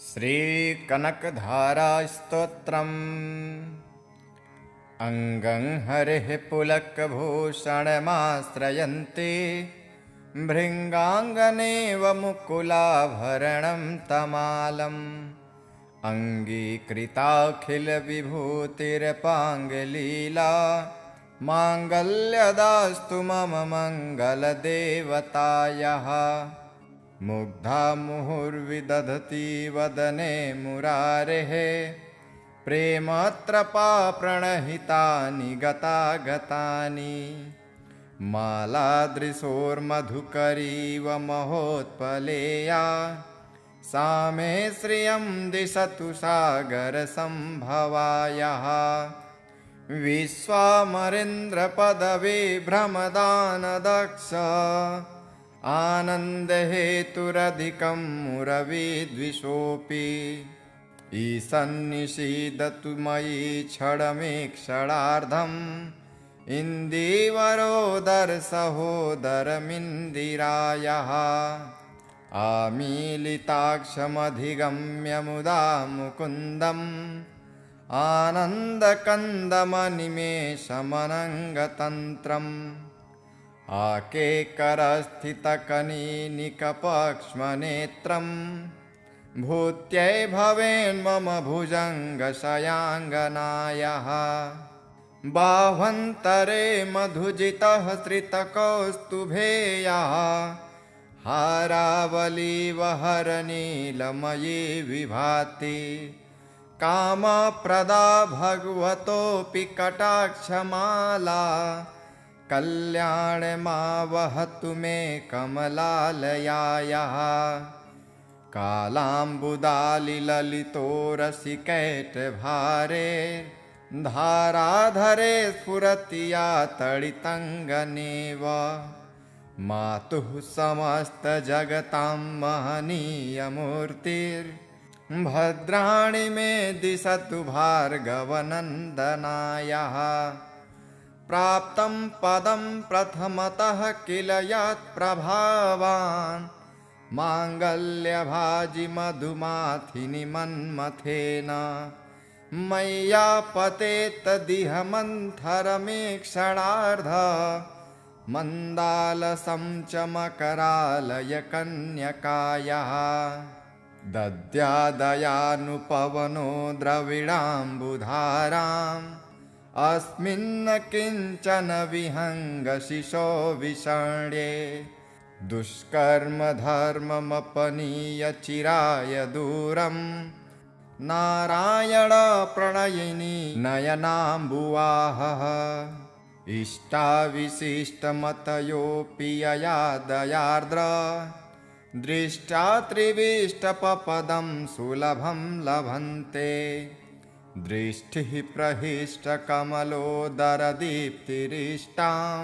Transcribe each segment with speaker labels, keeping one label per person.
Speaker 1: श्रीकनकधारास्तोत्रम् अङ्गं हरिः पुलकभूषणमाश्रयन्ति भृङ्गाङ्गनेव मुकुलाभरणं तमालम् अङ्गीकृताखिलविभूतिरपाङ्गलीला माङ्गल्यदास्तु मम मङ्गलदेवतायाः मुग्धा मुहुर्विदधति वदने मुरारेः प्रेमत्रपा प्रणहितानि गतागतानि मालादृशोर्मधुकरीव महोत्पलेया सा मे श्रियं दिशतु सागरसम्भवायाः विश्वामरेन्द्रपदवी भ्रमदानदक्ष आनन्दहेतुरधिकं मुरविद्विषोऽपि ईशन्निषीदतु मयि क्षणमेक्षणार्धम् इन्दीवरोदरसहोदरमिन्दिरायाः आमीलिताक्षमधिगम्य मुदा मुकुन्दम् आनन्दकन्दमनिमेषमनङ्गतन्त्रम् आकेकरस्थितकनीनिकपक्ष्मनेत्रम् भूत्यै भवेन्मम भुजङ्गशयाङ्गनायाः बाह्वन्तरे मधुजितः श्रितकौस्तुभेयः हारावलीवहरनीलमयी विभाति कामप्रदा भगवतोऽपि कटाक्षमाला कल्याणमावहतु मे कमलालयायाः कालाम्बुदालिललितो रसिकैटभारे धाराधरे स्फुरति या तडितङ्गनेव मातुः समस्तजगतां महनीयमूर्तिर्भद्राणि मे दिशतु भार्गवनन्दनायाः प्राप्तं पदं प्रथमतः किल यत्प्रभावान् माङ्गल्यभाजि मधुमाथिनि मन्मथेन मय्यापतेत्तदिह मन्थरमेक्षणार्ध मन्दालसं च मकरालयकन्यकायाः दद्यादयानुपवनो द्रविडाम्बुधाराम् अस्मिन् किञ्चन विहङ्गशिशो विषण्ये दुष्कर्म धर्ममपनीय चिराय दूरम् नारायण प्रणयिनी नयनाम्बुवाहः इष्टाविशिष्टमतयोऽपि यया दयार्द्र दृष्ट्या त्रिविष्टपपदं सुलभं लभन्ते दृष्टिः प्रहिष्टकमलोदरदीप्तिरिष्टां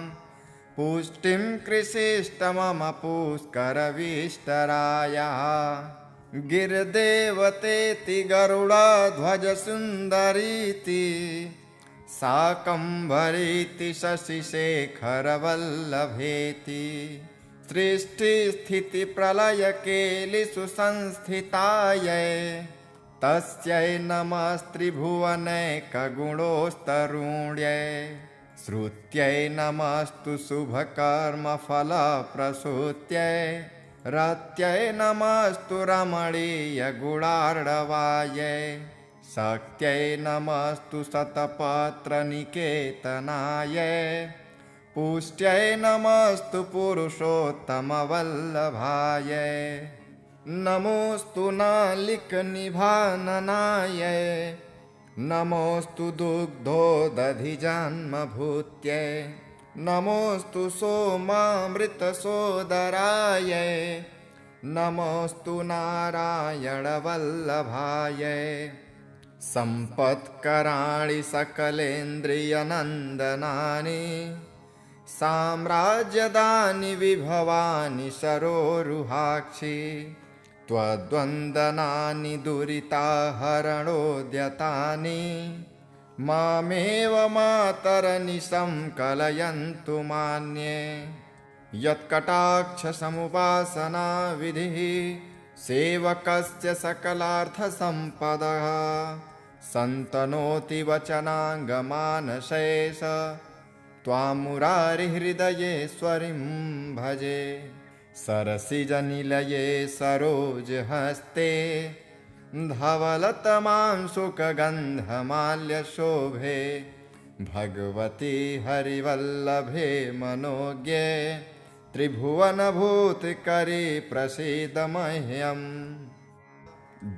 Speaker 1: पुष्टिं कृषिष्ट मम पुष्करविष्टरायाः गिरिदेवतेति गरुडध्वजसुन्दरीति शाकम्भरीति शशिशेखरवल्लभेति सृष्टिस्थितिप्रलयकेलिषु संस्थितायै तस्यै नमस्त्रिभुवनैकगुणोस्तरुण्यै श्रुत्यै नमस्तु शुभकर्मफलप्रसूत्यै रत्यै नमस्तु रमणीयगुणार्णवायै शक्त्यै नमस्तु शतपत्रनिकेतनायै पुष्ट्यै नमस्तु पुरुषोत्तमवल्लभायै नमोस्तु नालिकनिभाननायै नमोस्तु दुग्धोदधिजन्मभूत्यै नमोस्तु सोमामृतसोदरायै नमोस्तु नारायणवल्लभायै सम्पत्कराणि सकलेन्द्रियनन्दनानि साम्राज्यदानि विभवानि सरोरुहाक्षि त्वद्वन्दनानि दुरिताहरणोद्यतानि मामेव मातरनिशं कलयन्तु मान्ये यत्कटाक्षसमुपासना विधिः सेवकस्य सकलार्थसम्पदः सन्तनोति वचनाङ्गमानशेष त्वां मुरारिहृदयेश्वरीं भजे सरसिजनिलये सरोजहस्ते धवलतमां शुकगन्धमाल्यशोभे भगवती हरिवल्लभे मनोज्ञे त्रिभुवनभूतिकरी प्रसीद मह्यम्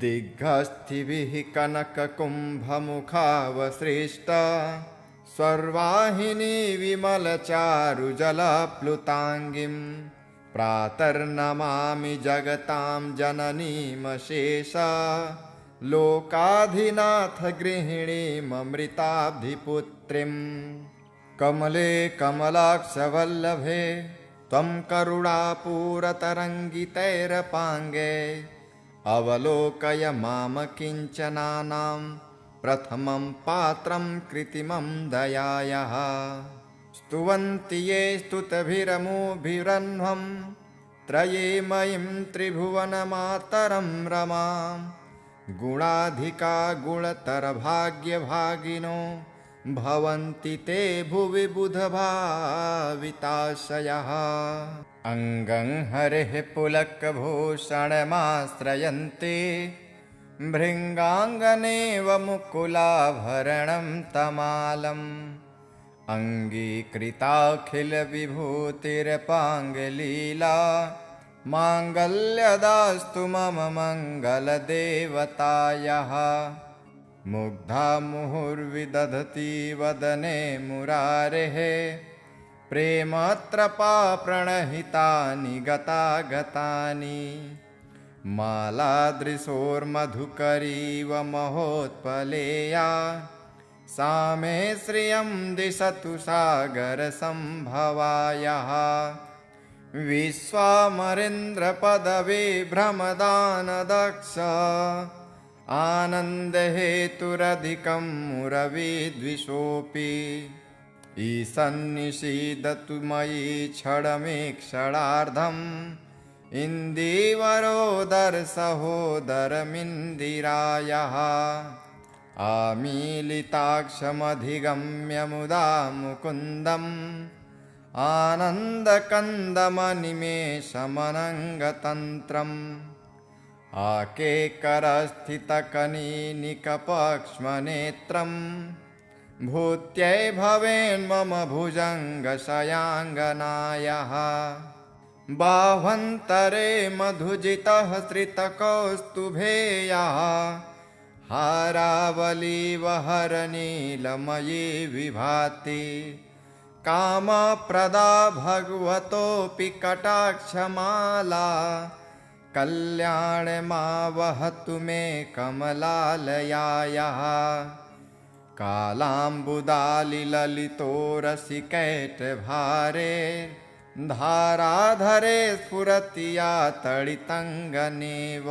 Speaker 1: दिग्गस्थिभिः कनककुम्भमुखावसृष्टा स्वर्वाहिनी विमलचारुजलप्लुताङ्गीं प्रातर्नमामि जगतां जननीमशेषा लोकाधिनाथ गृहिणीममृताब्धिपुत्रीम् कमले कमलाक्षवल्लभे त्वं करुणापूरतरङ्गितैरपाङ्गे अवलोकय माम किञ्चनानां प्रथमं पात्रं कृत्रिमं दयायाः स्तुवन्ति ये स्तुतिभिरमुभिरह्वं त्रयीमयीं त्रिभुवनमातरं रमां गुणाधिका गुणतरभाग्यभागिनो भवन्ति ते भुवि बुधभाविताशयः अङ्गं हरेः पुलकभूषणमाश्रयन्ते भृङ्गाङ्गनेव मुकुलाभरणं तमालम् अङ्गीकृताखिलविभूतिरपाङ्गलीला माङ्गल्यदास्तु मम मङ्गलदेवतायाः मुग्धा मुहुर्विदधति वदने मुरारेः प्रेमत्रपा प्रणहितानि गतागतानि मालादृशोर्मधुकरीव महोत्पलेया सा मे श्रियं दिशतु सागरसम्भवायाः विश्वामरेन्द्रपदवी भ्रमदानदक्ष आनन्दहेतुरधिकं मुरविद्विषोऽपि ईशन्निषीदतु मयि क्षणमेक्षणार्धम् इन्दीवरोदरसहोदरमिन्दिरायाः आमीलिताक्षमधिगम्य मुदा मुकुन्दम् आनन्दकन्दमनिमेषमनङ्गतन्त्रम् आकेकरस्थितकनीनिकपक्ष्मनेत्रम् भूत्यै भवेन्मम भुजङ्गशयाङ्गनायाः बाह्वन्तरे मधुजितः श्रितकौस्तुभेयः हारावलीवहरनीलमयी विभाति कामप्रदा भगवतोऽपि कटाक्षमाला कल्याणमावहतु मे कमलालयायाः कालाम्बुदालिललितो रसिकैटभारे धाराधरे स्फुरति या तडितङ्गनेव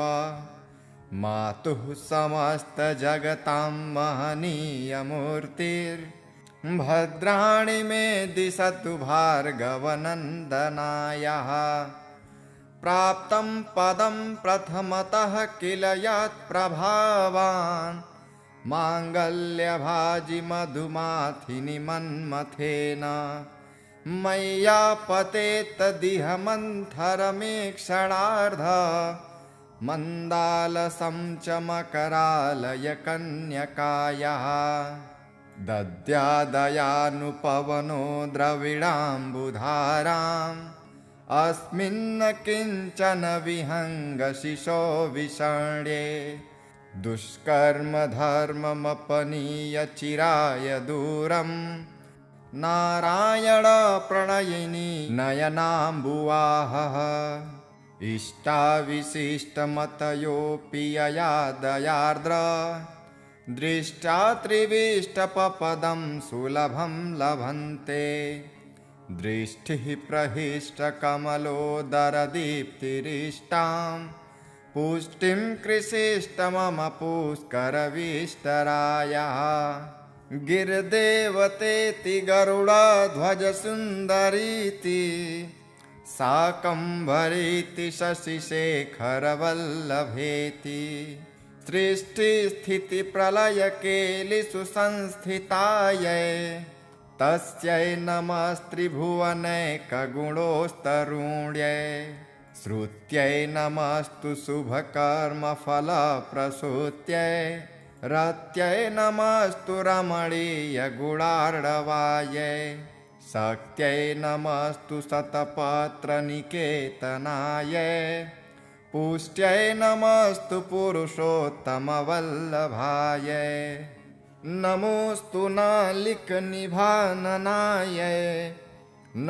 Speaker 1: मातुः समस्तजगतां महनीयमूर्तिर्भद्राणि मे दिशतु भार्गवनन्दनायाः प्राप्तं पदं प्रथमतः किल यत्प्रभावान् माङ्गल्यभाजि मधुमाथिनि मन्मथेन मय्यापतेत्तदिह मन्थरमेक्षणार्ध मन्दालसं च मकरालय कन्यकायाः दद्यादयानुपवनो द्रविडाम्बुधाराम् अस्मिन् किञ्चन विहङ्गशिशो विषण्ये दुष्कर्म धर्ममपनीय चिराय दूरम् नारायण प्रणयिनी नयनाम्बुवाहः इष्टाविशिष्टमतयोऽपि यया दयार्द्र दृष्ट्या त्रिविष्टपपदं सुलभं लभन्ते दृष्टिः प्रहिष्टकमलोदरदीप्तिरिष्टां पुष्टिं कृषिष्ट मम पुष्करविष्टरायाः गिरिदेवतेति गरुडध्वजसुन्दरीति शाकम्भरीति शशिशेखरवल्लभेति सृष्टिस्थितिप्रलयकेलिषु संस्थितायै तस्यै नमस्त्रिभुवनैकगुणोस्तरुण्यै श्रुत्यै नमस्तु शुभकर्मफलप्रसूत्यै रत्यै नमस्तु रमणीयगुणार्णवायै शक्त्यै नमस्तु शतपत्रनिकेतनायै पुष्ट्यै नमस्तु पुरुषोत्तमवल्लभायै नमोऽस्तु नालिकनिभाननायै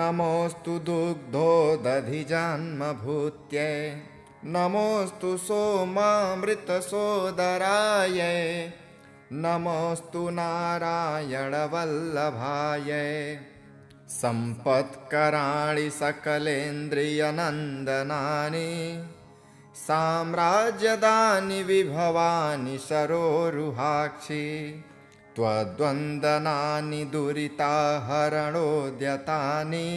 Speaker 1: नमोऽस्तु दुग्धोदधिजन्मभूत्यै नमोऽस्तु सोमामृतसोदरायै नमोऽस्तु नारायणवल्लभायै सम्पत्कराणि सकलेन्द्रियनन्दनानि साम्राज्यदानि विभवानि सरोरुहाक्षि त्वद्वन्दनानि दुरिताहरणोद्यतानि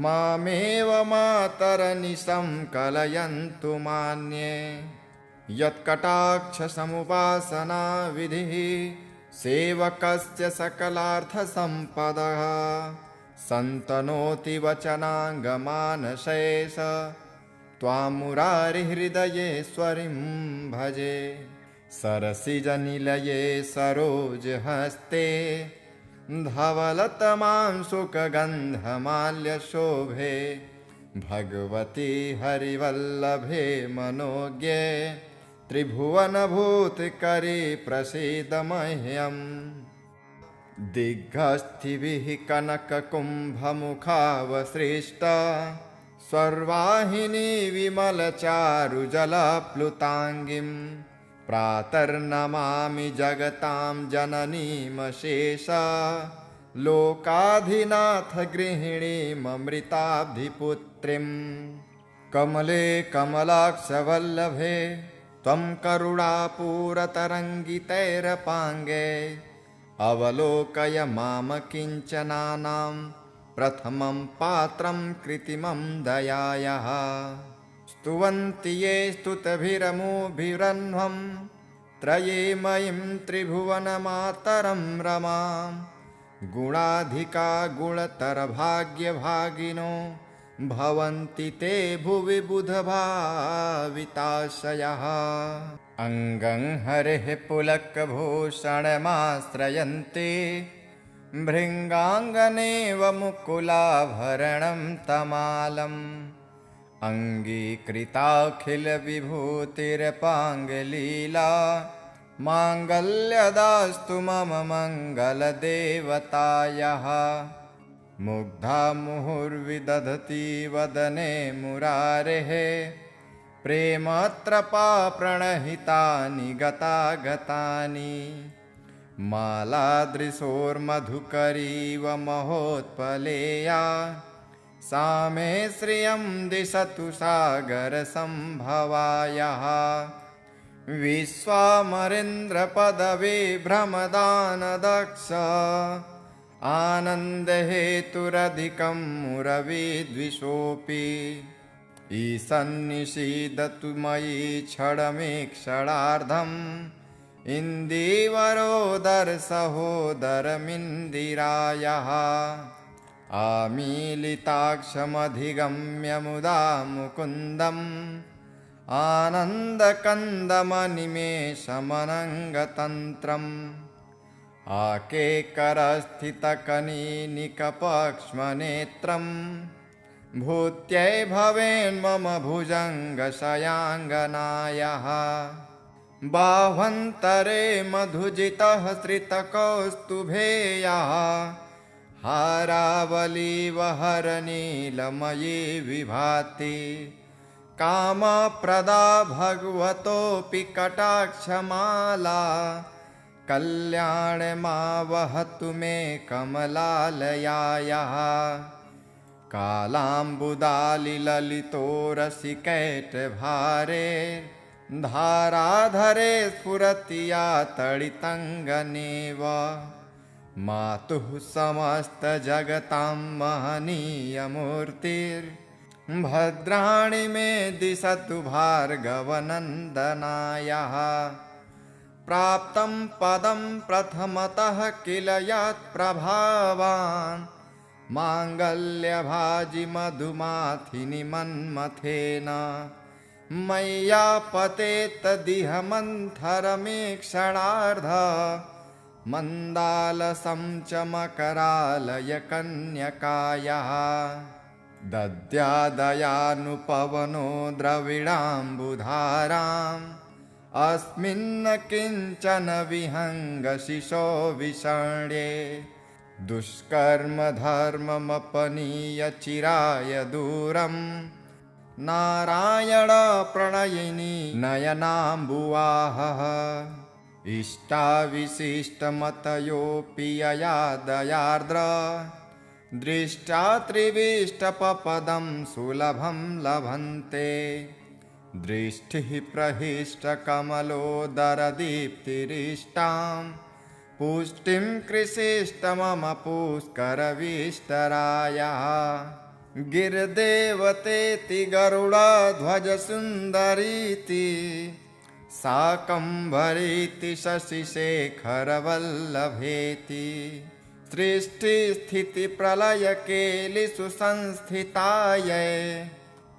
Speaker 1: मामेव मातरनिशं कलयन्तु मान्ये यत्कटाक्षसमुपासना विधिः सेवकस्य सकलार्थसम्पदः सन्तनोति वचनाङ्गमानशेष त्वां मुरारिहृदयेश्वरीं भजे सरसिजनिलये सरोजहस्ते धवलतमां सुखगन्धमाल्यशोभे भगवती हरिवल्लभे मनोज्ञे त्रिभुवनभूतकरे प्रसीद मह्यम् दिग्गस्थिभिः कनककुम्भमुखावसृष्टा स्वर्वाहिनी विमलचारुजलप्लुताङ्गीं प्रातर्नमामि जगतां जननीमशेष लोकाधिनाथ गृहिणीममृताब्धिपुत्रीं कमले कमलाक्षवल्लभे त्वं करुणापूरतरङ्गितैरपाङ्गे अवलोकय माम किञ्चनानां प्रथमं पात्रं कृत्रिमं दयायाः स्तुवन्ति ये स्तुतिभिरमुभिरह्वं त्रयीमयीं त्रिभुवनमातरं रमां गुणाधिका गुणतरभाग्यभागिनो भवन्ति ते भुवि बुधभाविताशयः अङ्गं हरेः पुलकभूषणमाश्रयन्ते भृङ्गाङ्गनेव मुकुलाभरणं तमालम् अङ्गीकृताखिलविभूतिरपाङ्गलीला माङ्गल्यदास्तु मम मङ्गलदेवतायाः मुग्धा मुहुर्विदधति वदने मुरारेः प्रेमत्रपा प्रणहितानि गतागतानि मालादृशोर्मधुकरीव महोत्पलेया सा मे श्रियं दिशतु सागरसम्भवायाः विश्वामरेन्द्रपदवी भ्रमदानदक्ष आनन्दहेतुरधिकं मुरविद्विषोऽपि ईशन्निषीदतु मयि क्षणमेक्षणार्धम् इन्दीवरोदरसहोदरमिन्दिरायाः आमीलिताक्षमधिगम्य मुदा मुकुन्दम् आनन्दकन्दमनिमेषमनङ्गतन्त्रम् आकेकरस्थितकनीनिकपक्ष्मनेत्रम् भूत्यै भवेन्मम भुजङ्गशयाङ्गनायाः बाह्वन्तरे मधुजितः श्रितकौस्तुभेयः हारावलीवहरनीलमयी विभाति कामप्रदा भगवतोऽपि कटाक्षमाला कल्याणमावहतु मे कमलालयायाः कालाम्बुदालिललितो रसिकैटभारे धाराधरे स्फुरति या तडितङ्गनेव मातुः समस्तजगतां महनीयमूर्तिर् भद्राणि मे दिशतु भार्गवनन्दनायाः प्राप्तं पदं प्रथमतः किल यत्प्रभावान् माङ्गल्यभाजि मधुमाथिनि मन्मथेन मय्यापतेत्तदिह मन्थरमीक्षणार्ध मन्दालसं च मकरालय कन्यकायाः दद्यादयानुपवनो द्रविडाम्बुधाराम् अस्मिन्न किञ्चन विहङ्गशिशो विषण्ये दुष्कर्म धर्ममपनीय चिराय दूरम् नारायण प्रणयिनी नयनाम्बुवाहः इष्टाविशिष्टमतयोऽपि यया दयार्द्र दृष्ट्या त्रिविष्टपपदं सुलभं लभन्ते दृष्टिः प्रहिष्टकमलोदरदीप्तिरिष्टां पुष्टिं कृषिष्टमम पुष्करविष्टरायाः गिर्देवतेति गरुडध्वजसुन्दरीति शाकम्भरीति शशिशेखरवल्लभेति सृष्टिस्थितिप्रलयकेलिषु संस्थितायै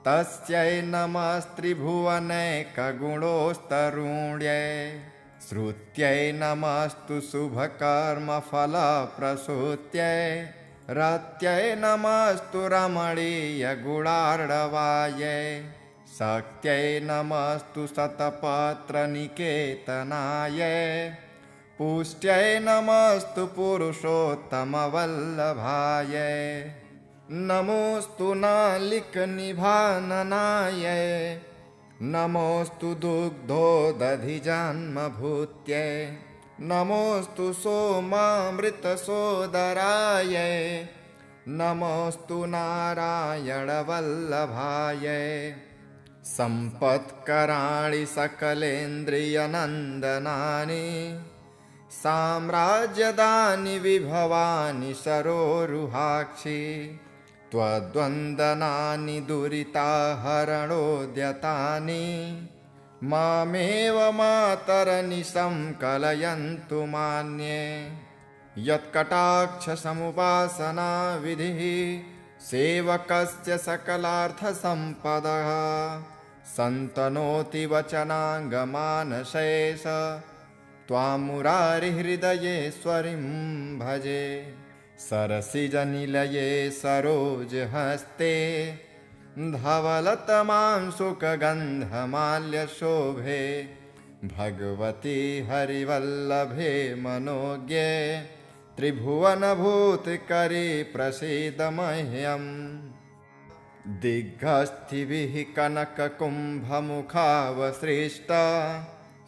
Speaker 1: तस्यै नमस्त्रिभुवनैकगुणोस्तरुण्यै श्रुत्यै नमस्तु शुभकर्मफलप्रसूत्यै रत्यै नमस्तु रमणीयगुणार्णवायै शक्त्यै नमस्तु शतपत्रनिकेतनायै पुष्ट्यै नमस्तु पुरुषोत्तमवल्लभायै नमोस्तु नालिकनिभाननायै नमोस्तु दुग्धोदधिजन्मभूत्यै नमोस्तु सोमामृतसोदरायै नमोस्तु नारायणवल्लभायै सम्पत्कराणि सकलेन्द्रियनन्दनानि साम्राज्यदानि विभवानि सरोरुहाक्षि त्वद्वन्दनानि दुरिताहरणोद्यतानि मामेव मातरनिशं कलयन्तु मान्ये यत्कटाक्षसमुपासना विधिः सेवकस्य सकलार्थसम्पदः सन्तनोति वचनाङ्गमानशेष त्वां मुरारिहृदयेश्वरीं भजे सरसिजनिलये सरोजहस्ते धवलतमां सुखगन्धमाल्यशोभे भगवती हरिवल्लभे मनोज्ञे त्रिभुवनभूतकरे प्रसीद मह्यम् दिग्गस्थिभिः कनककुम्भमुखावसृष्टा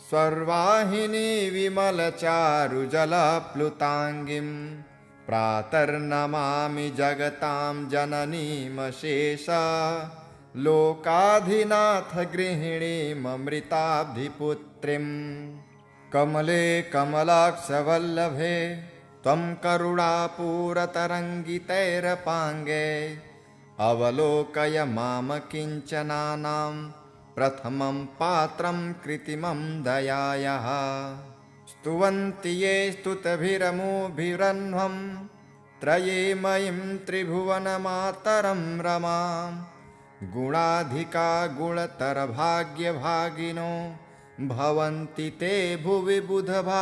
Speaker 1: स्वर्वाहिनी विमलचारुजलप्लुताङ्गीं प्रातर्नमामि जगतां जननीमशेष लोकाधिनाथ गृहिणीममृताब्धिपुत्रीं कमले कमलाक्षवल्लभे त्वं करुणापूरतरङ्गितैरपाङ्गे अवलोकय माम किञ्चनानां प्रथमं पात्रं कृत्रिमं दयायाः स्तुवन्ति ये स्तुतिभिरमुभिरह्वं त्रयीमयीं त्रिभुवनमातरं रमां गुणाधिका गुणतरभाग्यभागिनो भवन्ति ते भुवि बुधभाविताशयः।